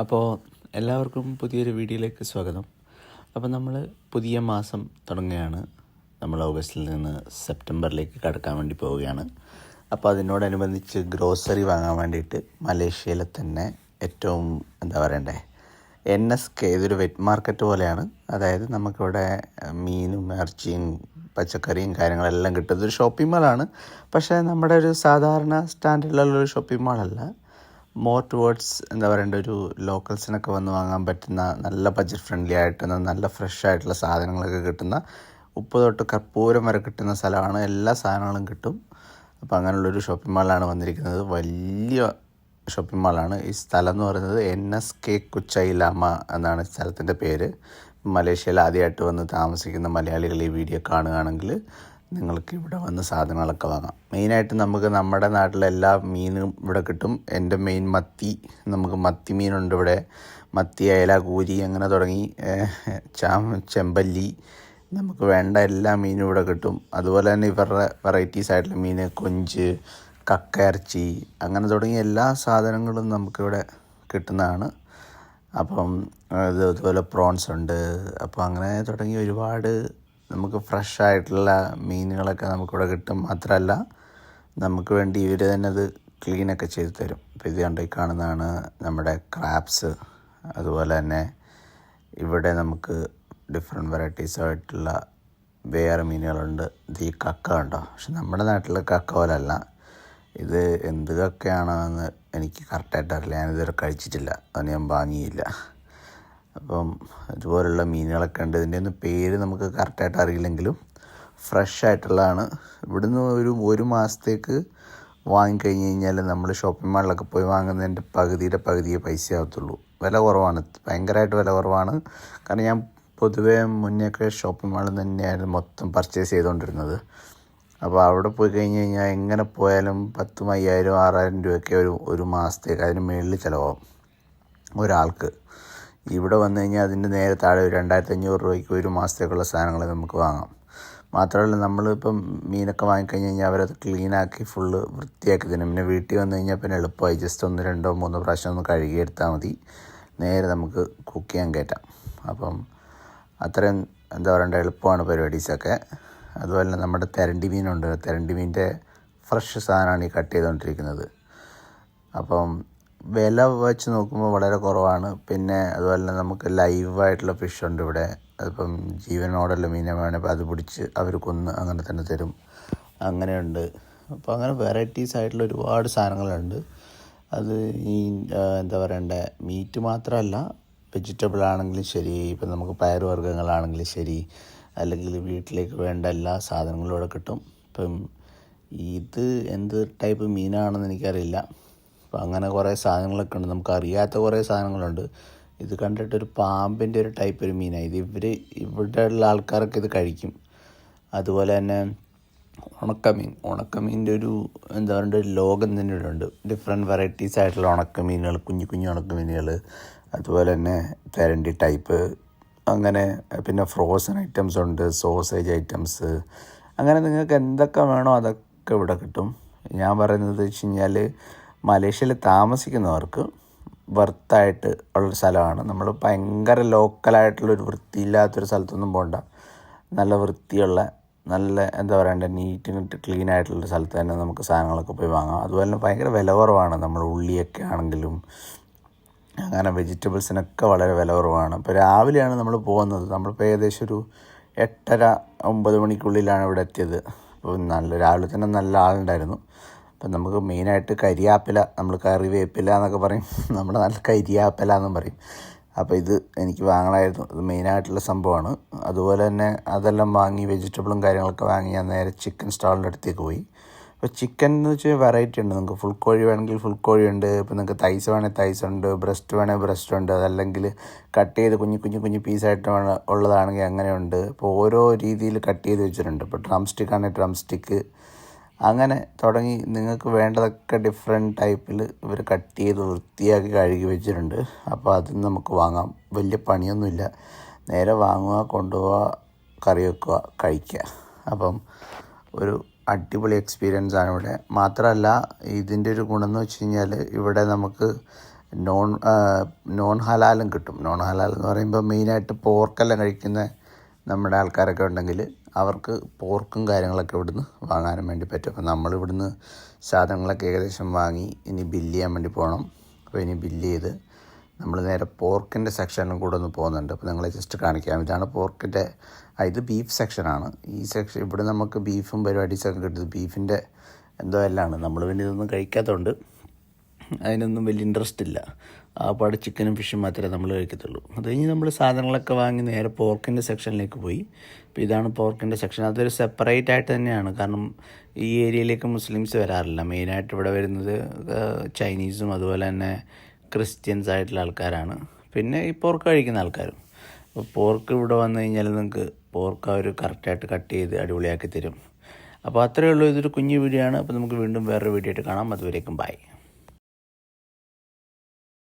അപ്പോൾ എല്ലാവർക്കും പുതിയൊരു വീഡിയോയിലേക്ക് സ്വാഗതം. അപ്പോൾ നമ്മൾ പുതിയ മാസം തുടങ്ങുകയാണ്. നമ്മൾ ഓഗസ്റ്റിൽ നിന്ന് സെപ്റ്റംബറിലേക്ക് കടക്കാൻ വേണ്ടി പോവുകയാണ്. അപ്പോൾ അതിനോടനുബന്ധിച്ച് ഗ്രോസറി വാങ്ങാൻ വേണ്ടിയിട്ട് മലേഷ്യയിലെ തന്നെ ഏറ്റവും NSK ഇതൊരു വെറ്റ് മാർക്കറ്റ് പോലെയാണ്. അതായത് നമുക്കിവിടെ മീനും ഇറച്ചിയും പച്ചക്കറിയും കാര്യങ്ങളെല്ലാം കിട്ടും. ഇതൊരു ഷോപ്പിംഗ് മാളാണ്. പക്ഷേ നമ്മുടെ ഒരു സാധാരണ സ്റ്റാൻഡേർഡിലുള്ളൊരു ഷോപ്പിംഗ് മാളല്ല. മോർ ടുവേർഡ്സ് ഒരു ലോക്കൽസിനൊക്കെ വന്ന് വാങ്ങാൻ പറ്റുന്ന നല്ല ബഡ്ജറ്റ് ഫ്രണ്ട്ലി ആയിട്ട് നല്ല ഫ്രഷ് ആയിട്ടുള്ള സാധനങ്ങളൊക്കെ കിട്ടുന്ന, ഉപ്പ് തൊട്ട് കർപ്പൂരം വരെ കിട്ടുന്ന സ്ഥലമാണ്. എല്ലാ സാധനങ്ങളും കിട്ടും. അപ്പോൾ അങ്ങനെയുള്ളൊരു ഷോപ്പിംഗ് മാളാണ് വന്നിരിക്കുന്നത്. വലിയ ഷോപ്പിംഗ് മാളാണ്. ഈ സ്ഥലം എന്ന് പറയുന്നത് NSK കുച്ചൈലാമ എന്നാണ് സ്ഥലത്തിൻ്റെ പേര്. മലേഷ്യയിൽ ആദ്യമായിട്ട് വന്ന് താമസിക്കുന്ന മലയാളികൾ ഈ വീഡിയോ കാണുകയാണെങ്കിൽ നിങ്ങൾക്ക് ഇവിടെ വന്ന് സാധനങ്ങളൊക്കെ വാങ്ങാം. മെയിനായിട്ട് നമുക്ക് നമ്മുടെ നാട്ടിലെ എല്ലാ മീനും ഇവിടെ കിട്ടും. എൻ്റെ മെയിൻ മത്തി, നമുക്ക് മത്തി മീനുണ്ട് ഇവിടെ. മത്തി, അയല, കൂരി അങ്ങനെ തുടങ്ങി ചെമ്പല്ലി, നമുക്ക് വേണ്ട എല്ലാ മീനും ഇവിടെ കിട്ടും. അതുപോലെ തന്നെ ഇവരുടെ വെറൈറ്റീസ് ആയിട്ടുള്ള മീൻ, കൊഞ്ച്, കക്ക ഇറച്ചി, അങ്ങനെ തുടങ്ങിയ എല്ലാ സാധനങ്ങളും നമുക്കിവിടെ കിട്ടുന്നതാണ്. അപ്പം അതുപോലെ പ്രോൺസ് ഉണ്ട്. അപ്പോൾ അങ്ങനെ തുടങ്ങി ഒരുപാട് നമുക്ക് ഫ്രഷ് ആയിട്ടുള്ള മീനുകളൊക്കെ നമുക്കിവിടെ കിട്ടും. മാത്രമല്ല നമുക്ക് വേണ്ടി ഇവർ തന്നെ അത് ക്ലീനൊക്കെ ചെയ്ത് തരും. ഇപ്പോൾ ഇത് കണ്ടു കാണുന്നതാണ് നമ്മുടെ ക്രാബ്സ്. അതുപോലെ തന്നെ ഇവിടെ നമുക്ക് ഡിഫറെൻറ്റ് വെറൈറ്റീസ് ആയിട്ടുള്ള വേറെ മീനുകളുണ്ട്. ഇത് ഈ കക്ക കണ്ടോ, പക്ഷെ നമ്മുടെ നാട്ടിലെ കക്ക പോലല്ല. ഇത് എന്ത് കക്കയാണോ എന്ന് എനിക്ക് കറക്റ്റായിട്ട് അറിയില്ല. ഞാനിതുവരെ കഴിച്ചിട്ടില്ല, അത് ഞാൻ വാങ്ങിയില്ല. അപ്പം ഇതുപോലുള്ള മീനുകളൊക്കെ ഉണ്ട്. ഇതിൻ്റെ ഒന്നും പേര് നമുക്ക് കറക്റ്റായിട്ട് അറിയില്ലെങ്കിലും ഫ്രഷ് ആയിട്ടുള്ളതാണ്. ഇവിടുന്ന് ഒരു മാസത്തേക്ക് വാങ്ങിക്കഴിഞ്ഞ് കഴിഞ്ഞാൽ നമ്മൾ ഷോപ്പിംഗ് മാളിലൊക്കെ പോയി വാങ്ങുന്നതിൻ്റെ പകുതിയെ പൈസ ആകത്തുള്ളൂ. വില കുറവാണ്, ഭയങ്കരമായിട്ട് വില കുറവാണ്. കാരണം ഞാൻ പൊതുവേ മുന്നേയൊക്കെ ഷോപ്പിംഗ് മാളിൽ തന്നെയായിരുന്നു മൊത്തം പർച്ചേസ് ചെയ്തുകൊണ്ടിരുന്നത്. അപ്പോൾ അവിടെ പോയി കഴിഞ്ഞ് കഴിഞ്ഞാൽ എങ്ങനെ പോയാലും 10,000, 5,000, 6,000 രൂപയൊക്കെ ഒരു മാസത്തേക്ക് അതിന് മുകളിൽ ചിലവാകും ഒരാൾക്ക്. ഇവിടെ വന്നു കഴിഞ്ഞാൽ അതിൻ്റെ നേരെ താഴെ 2,500 രൂപയ്ക്ക് ഒരു മാസത്തേക്കുള്ള സാധനങ്ങൾ നമുക്ക് വാങ്ങാം. മാത്രമല്ല നമ്മളിപ്പം മീനൊക്കെ വാങ്ങിക്കഴിഞ്ഞ് കഴിഞ്ഞാൽ അവരത് ക്ലീനാക്കി ഫുള്ള് വൃത്തിയാക്കി തരും. പിന്നെ വീട്ടിൽ വന്നു കഴിഞ്ഞാൽ പിന്നെ എളുപ്പമായി ജസ്റ്റ് 1, 2, 3 പ്രാവശ്യം ഒന്ന് കഴുകിയെടുത്താൽ മതി, നേരെ നമുക്ക് കുക്ക് ചെയ്യാൻ കയറ്റാം. അപ്പം അത്രയും എളുപ്പമാണ് പരിപാടീസൊക്കെ. അതുപോലെ തന്നെ നമ്മുടെ തെരണ്ടി മീനുണ്ട്. തെരണ്ടി മീനിൻ്റെ ഫ്രഷ് സാധനമാണ് ഈ കട്ട് ചെയ്തുകൊണ്ടിരിക്കുന്നത്. അപ്പം വില വെച്ച് നോക്കുമ്പോൾ വളരെ കുറവാണ്. പിന്നെ അതുപോലെ തന്നെ നമുക്ക് ലൈവായിട്ടുള്ള ഫിഷുണ്ട് ഇവിടെ. അതിപ്പം ജീവനോടുള്ള മീനെ വേണമെങ്കിൽ അത് പിടിച്ച് അവർ കൊന്ന് അങ്ങനെ തന്നെ തരും, അങ്ങനെയുണ്ട്. അപ്പോൾ അങ്ങനെ വെറൈറ്റീസ് ആയിട്ടുള്ള ഒരുപാട് സാധനങ്ങളുണ്ട്. അത് ഈ മീറ്റ് മാത്രമല്ല, വെജിറ്റബിൾ ആണെങ്കിലും ശരി, ഇപ്പം നമുക്ക് പയറുവർഗ്ഗങ്ങളാണെങ്കിലും ശരി, അല്ലെങ്കിൽ വീട്ടിലേക്ക് വേണ്ട എല്ലാ സാധനങ്ങളും ഇവിടെ കിട്ടും. ഇപ്പം ഇത് എന്ത് ടൈപ്പ് മീനാണെന്ന് എനിക്കറിയില്ല. അപ്പം അങ്ങനെ കുറേ സാധനങ്ങളൊക്കെ ഉണ്ട്. നമുക്കറിയാത്ത കുറേ സാധനങ്ങളുണ്ട്. ഇത് കണ്ടിട്ടൊരു പാമ്പിൻ്റെ ഒരു ടൈപ്പ് ഒരു മീനാണ് ഇത്. ഇവിടെ ഉള്ള ആൾക്കാരൊക്കെ ഇത് കഴിക്കും. അതുപോലെ തന്നെ ഉണക്കമീൻ്റെ ഒരു ഒരു ലോകം തന്നെ ഇവിടെ ഉണ്ട്. ഡിഫറെൻറ്റ് വെറൈറ്റീസ് ആയിട്ടുള്ള ഉണക്കമീനുകൾ, കുഞ്ഞു ഉണക്കമീനുകൾ, അതുപോലെ തന്നെ തെരണ്ടി ടൈപ്പ്, അങ്ങനെ പിന്നെ ഫ്രോസൺ ഐറ്റംസ് ഉണ്ട്, സോസേജ് ഐറ്റംസ്, അങ്ങനെ നിങ്ങൾക്ക് എന്തൊക്കെ വേണോ അതൊക്കെ ഇവിടെ കിട്ടും. ഞാൻ പറയുന്നത് വെച്ച് കഴിഞ്ഞാൽ മലേഷ്യയിൽ താമസിക്കുന്നവർക്ക് വർത്തായിട്ട് ഉള്ളൊരു സ്ഥലമാണ്. നമ്മൾ ഭയങ്കര ലോക്കലായിട്ടുള്ളൊരു വൃത്തിയില്ലാത്തൊരു സ്ഥലത്തൊന്നും പോകണ്ട. നല്ല വൃത്തിയുള്ള, നല്ല നീറ്റ് ക്ലീൻ ആയിട്ടുള്ള സ്ഥലത്ത് തന്നെ നമുക്ക് സാധനങ്ങളൊക്കെ പോയി വാങ്ങാം. അതുപോലെ തന്നെ ഭയങ്കര വില കുറവാണ്. നമ്മൾ ഉള്ളിയൊക്കെ ആണെങ്കിലും അങ്ങനെ വെജിറ്റബിൾസിനൊക്കെ വളരെ വില കുറവാണ്. ഇപ്പോൾ രാവിലെയാണ് നമ്മൾ പോകുന്നത്. നമ്മളിപ്പോൾ ഏകദേശം ഒരു 8:30-9 മണിക്കുള്ളിലാണ് ഇവിടെ എത്തിയത്. അപ്പോൾ രാവിലെ തന്നെ നല്ല ആളുണ്ടായിരുന്നു. അപ്പം നമുക്ക് മെയിനായിട്ട് കരിയാപ്പില, നമ്മൾ കറിവേപ്പില എന്നൊക്കെ പറയും, നമ്മുടെ നല്ല കരിയാപ്പില എന്നും പറയും. അപ്പോൾ ഇത് എനിക്ക് വാങ്ങണമായിരുന്നു. ഇത് മെയിനായിട്ടുള്ള സംഭവമാണ്. അതുപോലെ തന്നെ അതെല്ലാം വാങ്ങി, വെജിറ്റബിളും കാര്യങ്ങളൊക്കെ വാങ്ങി ഞാൻ നേരെ ചിക്കൻ സ്റ്റാളിൻ്റെ അടുത്തേക്ക് പോയി. ഇപ്പോൾ ചിക്കൻ എന്ന് വെച്ചാൽ വെറൈറ്റി ഉണ്ട്. നിങ്ങൾക്ക് ഫുൾ കോഴി വേണമെങ്കിൽ ഫുൾ കോഴി ഉണ്ട്. ഇപ്പോൾ നിങ്ങൾക്ക് തൈസ് വേണമെങ്കിൽ തൈസ് ഉണ്ട്, ബ്രസ്റ്റ് വേണമെങ്കിൽ ബ്രസ്റ്റ് ഉണ്ട്, അതല്ലെങ്കിൽ കട്ട് ചെയ്ത് കുഞ്ഞു പീസായിട്ട് ഉള്ളതാണെങ്കിൽ അങ്ങനെയുണ്ട്. ഇപ്പോൾ ഓരോ രീതിയിൽ കട്ട് ചെയ്ത് വെച്ചിട്ടുണ്ട്. ഇപ്പോൾ ഡ്രം സ്റ്റിക്ക് ആണെങ്കിൽ ഡ്രം സ്റ്റിക്ക്, അങ്ങനെ തുടങ്ങി നിങ്ങൾക്ക് വേണ്ടതൊക്കെ ഡിഫറെൻറ്റ് ടൈപ്പിൽ ഇവർ കട്ട് ചെയ്ത് വൃത്തിയാക്കി കഴുകി വെച്ചിട്ടുണ്ട്. അപ്പോൾ അത് നമുക്ക് വാങ്ങാം. വലിയ പണിയൊന്നുമില്ല. നേരെ വാങ്ങുക, കൊണ്ടുപോവുക, കറി വെക്കുക, കഴിക്കുക. അപ്പം ഒരു അടിപൊളി എക്സ്പീരിയൻസ് ആണ് ഇവിടെ. മാത്രമല്ല ഇതിൻ്റെ ഒരു ഗുണം എന്ന് വെച്ച് കഴിഞ്ഞാൽ ഇവിടെ നമുക്ക് നോൺ ഹലാലും കിട്ടും. നോൺ ഹലാൽ എന്ന് പറയുമ്പോൾ മെയിനായിട്ട് പോർക്കെല്ലാം കഴിക്കുന്ന നമ്മുടെ ആൾക്കാരൊക്കെ ഉണ്ടെങ്കിൽ അവർക്ക് പോർക്കും കാര്യങ്ങളൊക്കെ ഇവിടുന്ന് വാങ്ങാനും വേണ്ടി പറ്റും. അപ്പോൾ നമ്മളിവിടുന്ന് സാധനങ്ങളൊക്കെ ഏകദേശം വാങ്ങി ഇനി ബില്ല് ചെയ്യാൻ വേണ്ടി പോകണം. അപ്പോൾ ഇനി ബില്ല് ചെയ്ത് നമ്മൾ നേരെ പോർക്കിൻ്റെ സെക്ഷനിലും കൂടെ ഒന്ന് പോകുന്നുണ്ട്. അപ്പോൾ നിങ്ങളെ ജസ്റ്റ് കാണിക്കാം. ഇതാണ് പോർക്കിൻ്റെ, ഇത് ബീഫ് സെക്ഷനാണ്. ഈ സെക്ഷൻ ഇവിടെ നമുക്ക് ബീഫും പരിപാടീസൊക്കെ കിട്ടുന്നത് ബീഫിൻ്റെ എന്തോ എല്ലാമാണ്. നമ്മൾ പിന്നെ ഇതൊന്നും കഴിക്കാത്തതുകൊണ്ട് അതിനൊന്നും വലിയ ഇൻട്രസ്റ്റ് ഇല്ല. ആ പാട് ചിക്കനും ഫിഷും മാത്രമേ നമ്മൾ കഴിക്കത്തുള്ളൂ. അത് കഴിഞ്ഞ് നമ്മൾ സാധനങ്ങളൊക്കെ വാങ്ങി നേരെ പോർക്കിൻ്റെ സെക്ഷനിലേക്ക് പോയി. അപ്പോൾ ഇതാണ് പോർക്കിൻ്റെ സെക്ഷൻ. അതൊരു സെപ്പറേറ്റ് ആയിട്ട് തന്നെയാണ്. കാരണം ഈ ഏരിയയിലേക്ക് മുസ്ലിംസ് വരാറില്ല. മെയിനായിട്ട് ഇവിടെ വരുന്നത് ചൈനീസും അതുപോലെ തന്നെ ക്രിസ്ത്യൻസ് ആയിട്ടുള്ള ആൾക്കാരാണ്, പിന്നെ ഈ പോർക്ക് കഴിക്കുന്ന ആൾക്കാരും. അപ്പോൾ പോർക്ക് ഇവിടെ വന്നു കഴിഞ്ഞാൽ നിങ്ങൾക്ക് പോർക്ക് അവർ കറക്റ്റായിട്ട് കട്ട് ചെയ്ത് അടിപൊളിയാക്കി തരും. അപ്പോൾ അത്രയേ ഉള്ളൂ. ഇതൊരു കുഞ്ഞു വീഡിയോ ആണ്. അപ്പോൾ നമുക്ക് വീണ്ടും വേറൊരു വീഡിയോ ആയിട്ട് കാണാം. അതുവരേക്കും ബൈ.